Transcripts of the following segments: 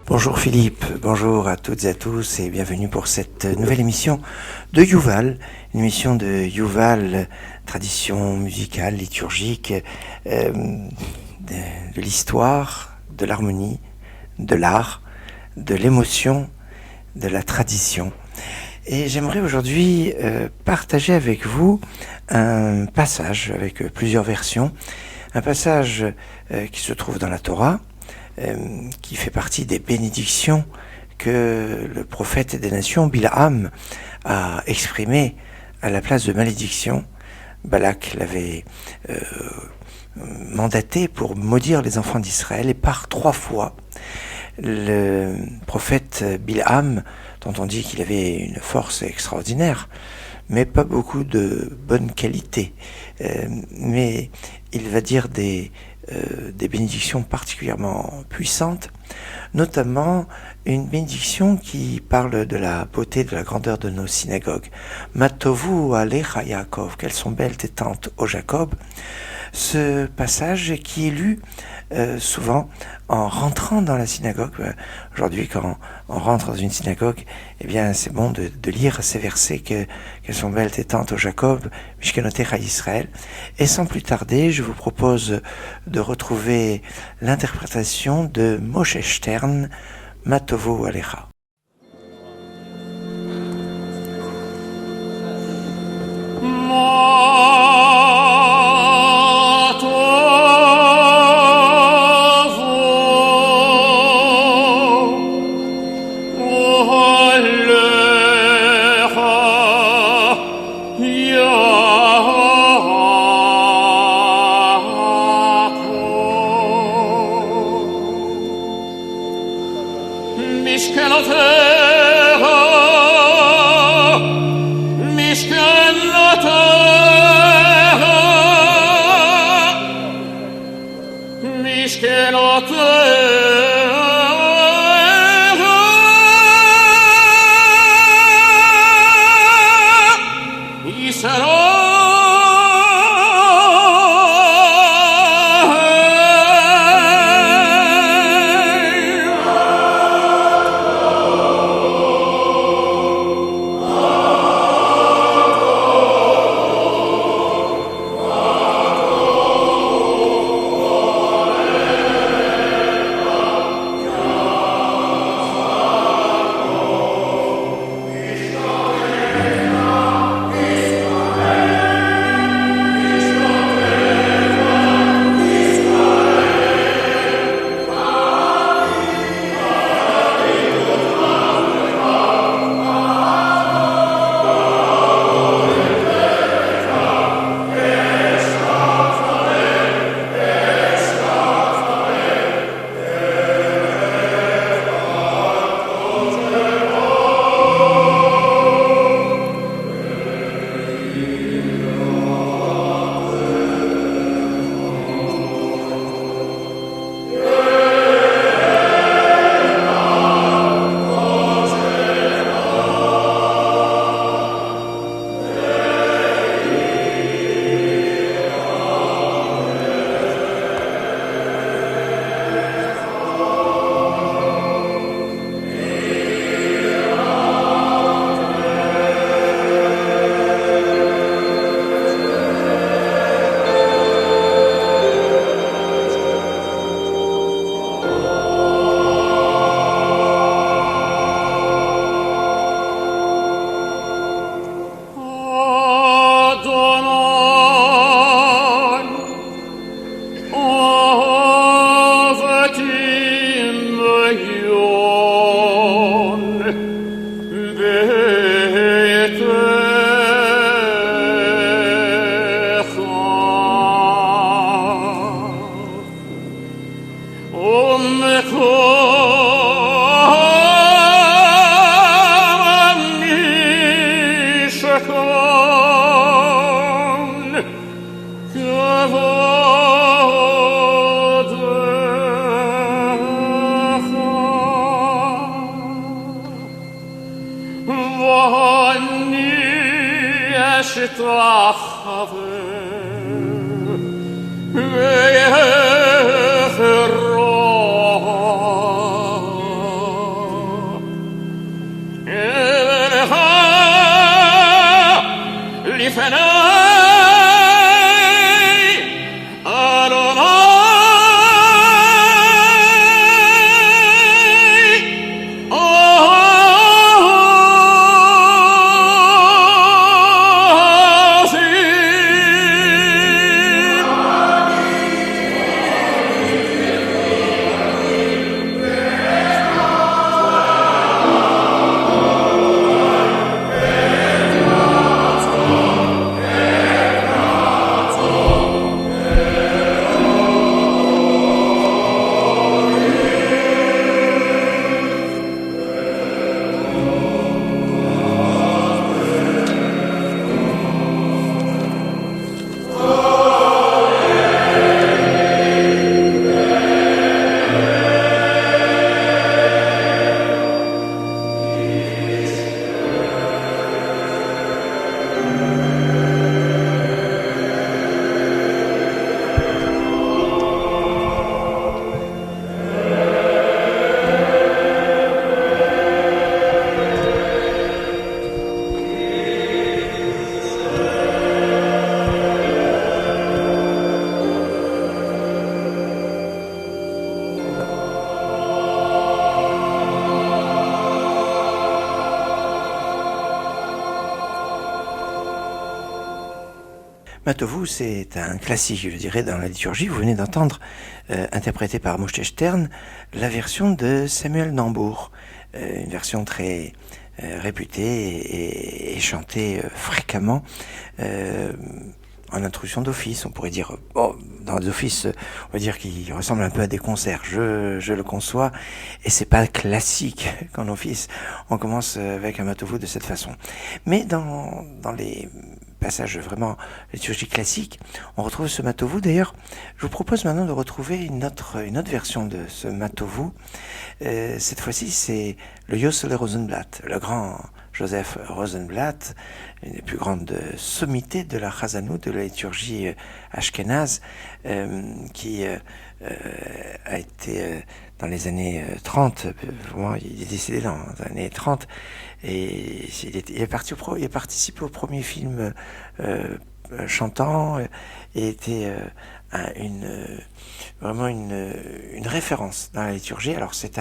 Bonjour Philippe, bonjour à toutes et à tous et bienvenue pour cette nouvelle émission de Yuval, une émission de Yuval, tradition musicale, liturgique, de l'histoire, de l'harmonie, de l'art, de l'émotion, de la tradition. Et j'aimerais aujourd'hui partager avec vous un passage avec plusieurs versions, un passage qui se trouve dans la Torah, qui fait partie des bénédictions que le prophète des nations, Bilham, a exprimées à la place de malédiction. Balak l'avait mandaté pour maudire les enfants d'Israël, et par 3 fois, le prophète Bilham, dont on dit qu'il avait une force extraordinaire, mais pas beaucoup de bonne qualité, mais il va dire des bénédictions particulièrement puissantes, notamment une bénédiction qui parle de la beauté, de la grandeur de nos synagogues. Matovu alecha Yaakov, qu'elles sont belles tes tentes, ô Jacob. Ce passage qui est lu souvent en rentrant dans la synagogue. Aujourd'hui, quand on rentre dans une synagogue, eh bien, c'est bon de lire ces versets qu'elles sont belles tes tentes, ô Jacob, Mishkenotecha Israël. Et sans plus tarder, je vous propose de retrouver l'interprétation de Moshe Stern, Matovu alecha. Matovu, c'est un classique, je dirais, dans la liturgie. Vous venez d'entendre, interprété par Moshe Stern, la version de Samuel Nambour, une version très réputée et chantée fréquemment en introduction d'office. On pourrait dire, dans les offices, on va dire qu'il ressemble un peu à des concerts. Je le conçois, et c'est pas classique qu'en office on commence avec un Matovu de cette façon. Mais dans les passages vraiment liturgiques classiques, on retrouve ce Matovu. D'ailleurs, je vous propose maintenant de retrouver une autre version de ce Matovu. Cette fois-ci, c'est le Yossele Rosenblatt, le grand Joseph Rosenblatt, une des plus grandes sommités de la Chazanout, de la liturgie ashkénaze, qui a été dans les années 30, il est décédé dans les années 30, et il a participé au premier film chantant, et était vraiment une référence dans la liturgie. Alors c'est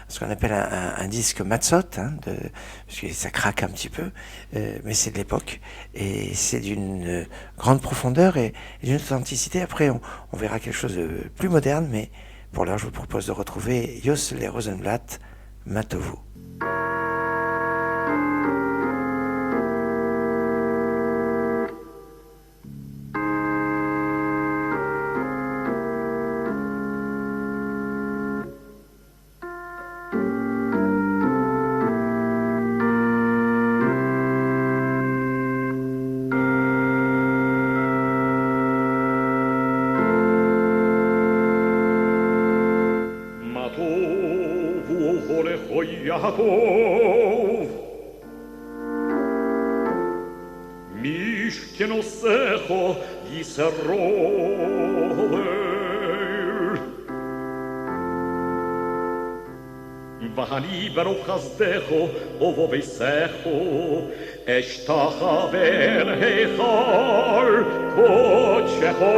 ce qu'on appelle un disque matzot, parce que ça craque un petit peu, mais c'est de l'époque, et c'est d'une grande profondeur et d'une authenticité. Après, on verra quelque chose de plus moderne, mais pour l'heure, je vous propose de retrouver Yossele Rosenblatt, Matovu. Yaakov Mishkenosecho Yisrael Vahani Baruch Chazdecho Ovo Beisecho Eshtachavel Heichal Kodshecho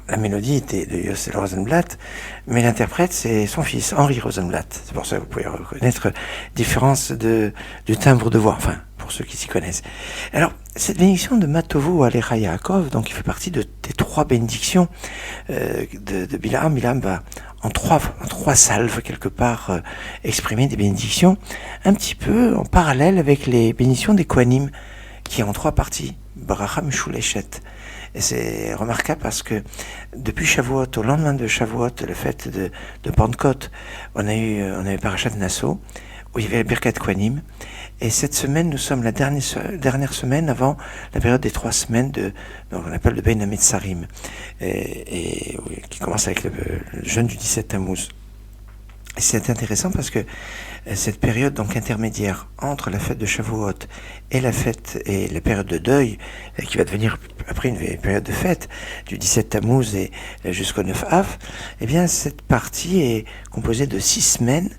La mélodie était de Yossele Rosenblatt, mais l'interprète, c'est son fils, Henri Rosenblatt. C'est pour ça que vous pouvez reconnaître différence du timbre de voix, enfin, pour ceux qui s'y connaissent. Alors, cette bénédiction de Matovu Alecha Yaakov, donc, il fait partie des trois bénédictions de Bilam. Bilam va en trois salves, quelque part, exprimer des bénédictions, un petit peu en parallèle avec les bénédictions des Kohanim, qui ont 3 parties, Bracha Mishuleshet. Et c'est remarquable parce que depuis Shavuot, au lendemain de Shavuot, le fait de Pentecôte, on a eu Parashat Nassau, où il y avait la Birkat Kohanim. Et cette semaine, nous sommes la dernière semaine avant la période des 3 semaines donc on appelle le Bein HaMetzarim, qui commence avec le jeûne du 17 Tammuz. Et c'est intéressant parce que cette période donc intermédiaire entre la fête de Shavuot et la période de deuil, qui va devenir après une période de fête du 17 Tammuz et jusqu'au 9 Av, eh bien cette partie est composée de 6 semaines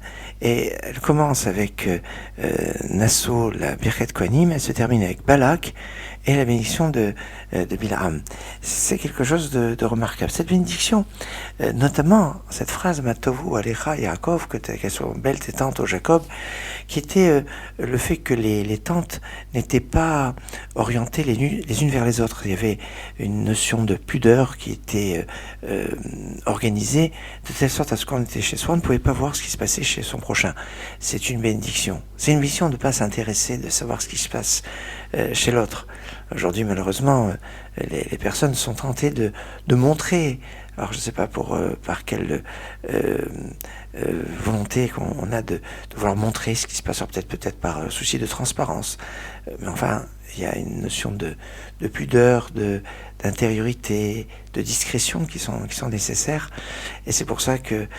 et elle commence avec Nassau, la Birkat Kohanim, elle se termine avec Balak et la bénédiction de Bilham. C'est quelque chose de remarquable. Cette bénédiction, notamment cette phrase Matovu Alecha Yaakov, qu'elles soient belles tes tentes au Jacob, qui était le fait que les tentes n'étaient pas orientées les unes vers les autres. Il y avait une notion de pudeur qui était organisée de telle sorte à ce qu'on était chez soi, on ne pouvait pas voir ce qui se passait chez son prochain. C'est une bénédiction. C'est une mission de ne pas s'intéresser, de savoir ce qui se passe chez l'autre. Aujourd'hui, malheureusement, les personnes sont tentées de montrer, alors je ne sais pas par quelle volonté qu'on a de vouloir montrer ce qui se passe, peut-être par souci de transparence, mais enfin, il y a une notion de pudeur, d'intériorité, de discrétion qui sont nécessaires, et c'est pour ça qu'elles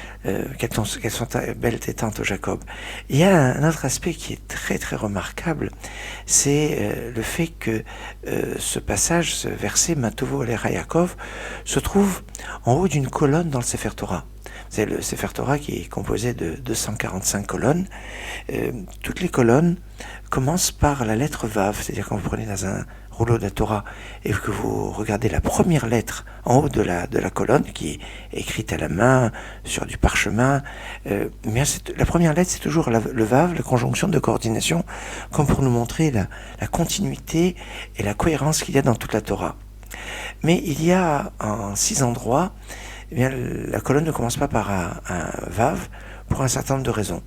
sont belles tes tentes au Jacob. Il y a un autre aspect qui est très très remarquable, c'est le fait que ce passage, ce verset Matovu Alecha Yaakov, se trouve en haut d'une colonne dans le Sefer Torah. C'est le Sefer Torah qui est composé de 245 colonnes. Toutes les colonnes commencent par la lettre Vav, c'est-à-dire quand vous prenez dans un rouleau de la Torah et que vous regardez la première lettre en haut de la colonne, qui est écrite à la main sur du parchemin, la première lettre c'est toujours le Vav, la conjonction de coordination, comme pour nous montrer la continuité et la cohérence qu'il y a dans toute la Torah. Mais il y a en 6 endroits, eh bien, la colonne ne commence pas par un Vav pour un certain nombre de raisons.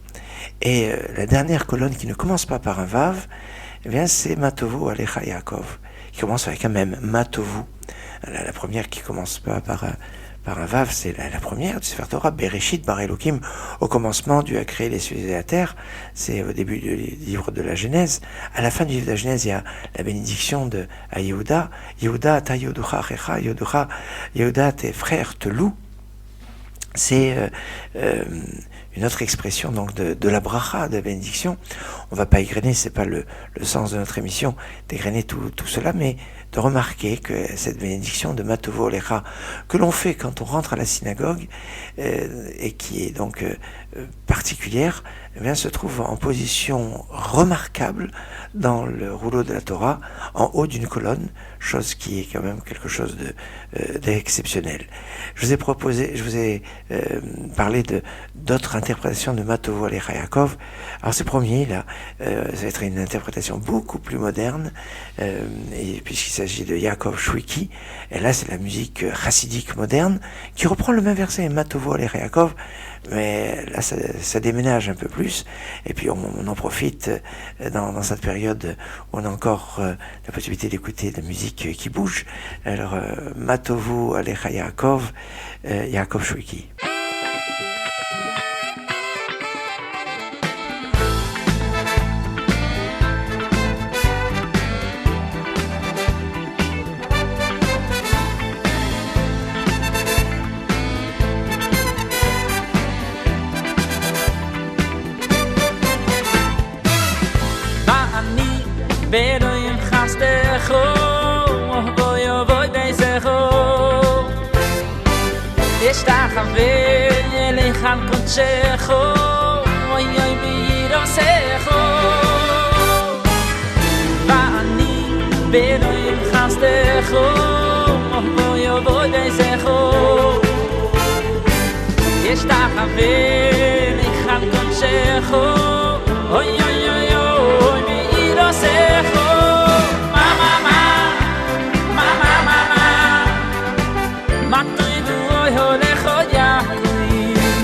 Et la dernière colonne qui ne commence pas par un Vav, eh bien, c'est Matovu Alecha Yaakov, qui commence avec un même Matovu. La première qui commence pas par un Vav, c'est la première du Sefer Torah, Bereshit Bar Elokim, au commencement Dieu a créé les cieux et la terre, c'est au début du livre de la Genèse. À la fin du livre de la Genèse, il y a la bénédiction à Yehuda, Yehuda ta Yehuducha Achecha, Yehuda tes frères te louent. C'est une autre expression donc de la bracha, de la bénédiction. On ne va pas égrener, c'est pas le sens de notre émission, d'égrener tout cela, mais de remarquer que cette bénédiction de Matovu Alecha, que l'on fait quand on rentre à la synagogue, et qui est donc particulière, eh bien, se trouve en position remarquable dans le rouleau de la Torah, en haut d'une colonne, chose qui est quand même quelque chose d'exceptionnel. Je vous ai parlé d'autres interprétations de Matovu Alecha Yaakov. Alors ce premier là, ça va être une interprétation beaucoup plus moderne, et puisqu'il s'agit de Yaakov Shweki, et là c'est la musique chassidique moderne qui reprend le même verset Matovu Alecha Yaakov, mais là ça déménage un peu plus, et puis on en profite dans cette période où on a encore la possibilité d'écouter de la musique qui bouge. Alors Matovu Alecha Yaakov, Yaakov Shweki. Bedoin chastecho, voy beisecho. Estachaver elechan consejo, oy mirosecho. Vani bedoin chastecho, voy beisecho. Estachaver elechan consejo, oy mirosecho. Matovu Alecha Yaakov,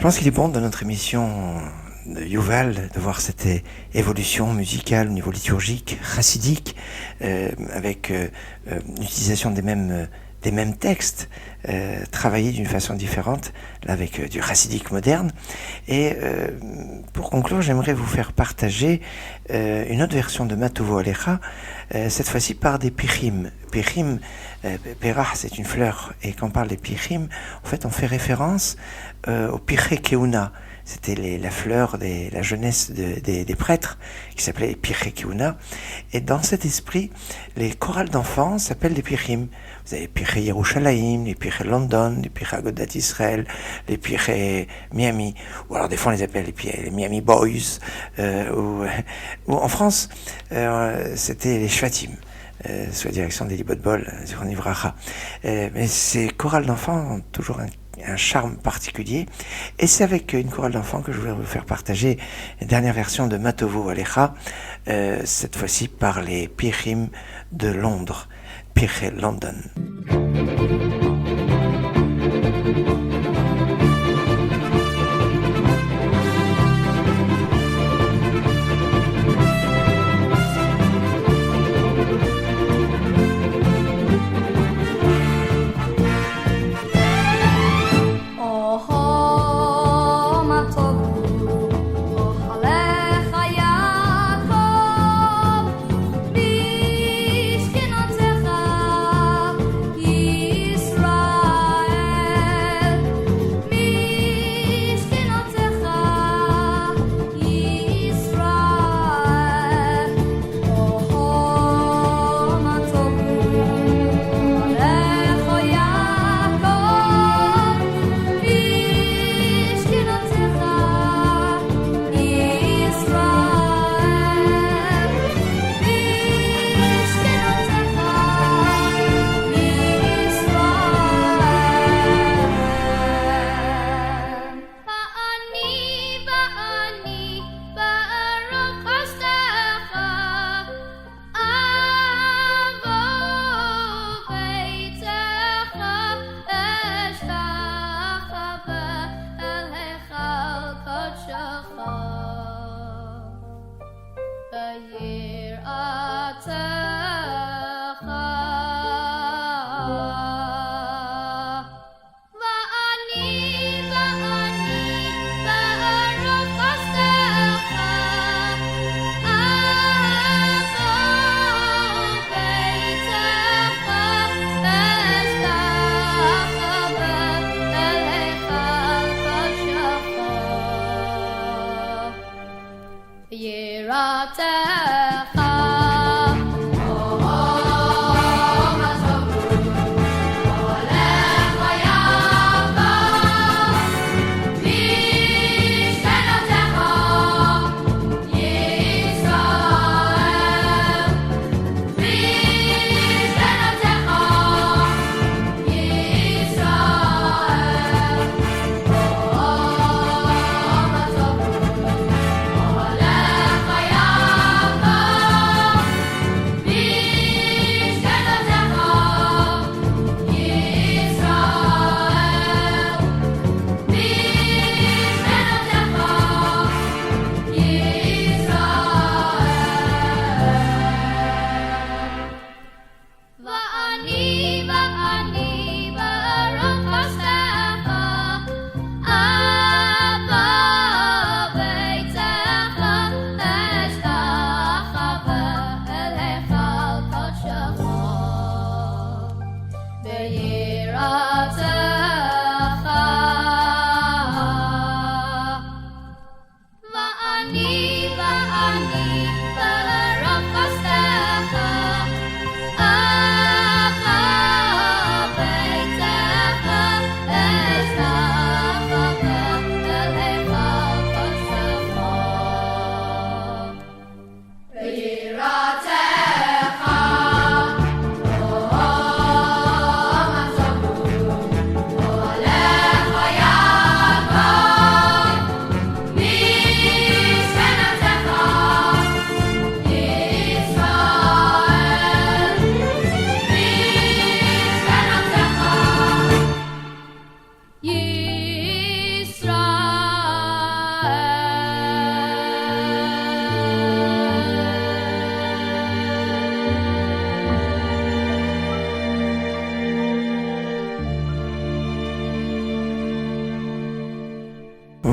Je pense qu'il est bon dans notre émission de Yuval de voir cette évolution musicale au niveau liturgique, chassidique, avec l'utilisation des mêmes des mêmes textes, travaillés d'une façon différente, là avec du chassidique moderne. Et pour conclure, j'aimerais vous faire partager une autre version de Matovo Alecha, cette fois-ci par des pichim. Pichim, perach, c'est une fleur, et quand on parle des pichim, en fait, on fait référence au piché keuna. C'était la fleur la jeunesse des prêtres, qui s'appelait les Pirchei Keuna. Et dans cet esprit, les chorales d'enfants s'appellent les Pichim. Vous avez les Pirchei Yerushalayim, les Pirchei London, les Pirchei Agudat Israël, les Pirchei Miami. Ou alors des fois on les appelle les Miami Boys. Ou en France, c'était les Shvatim. Sous la direction d'Eli Botbol, Zichron Livracha. Mais ces chorales d'enfants ont toujours un charme particulier, et c'est avec une chorale d'enfants que je voulais vous faire partager une dernière version de Matovo Alecha, cette fois-ci par les Pichim de Londres, Pirchei London.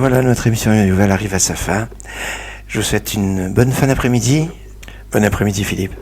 voilà, notre émission Yovel arrive à sa fin. Je vous souhaite une bonne fin d'après-midi. Bon après-midi, Philippe.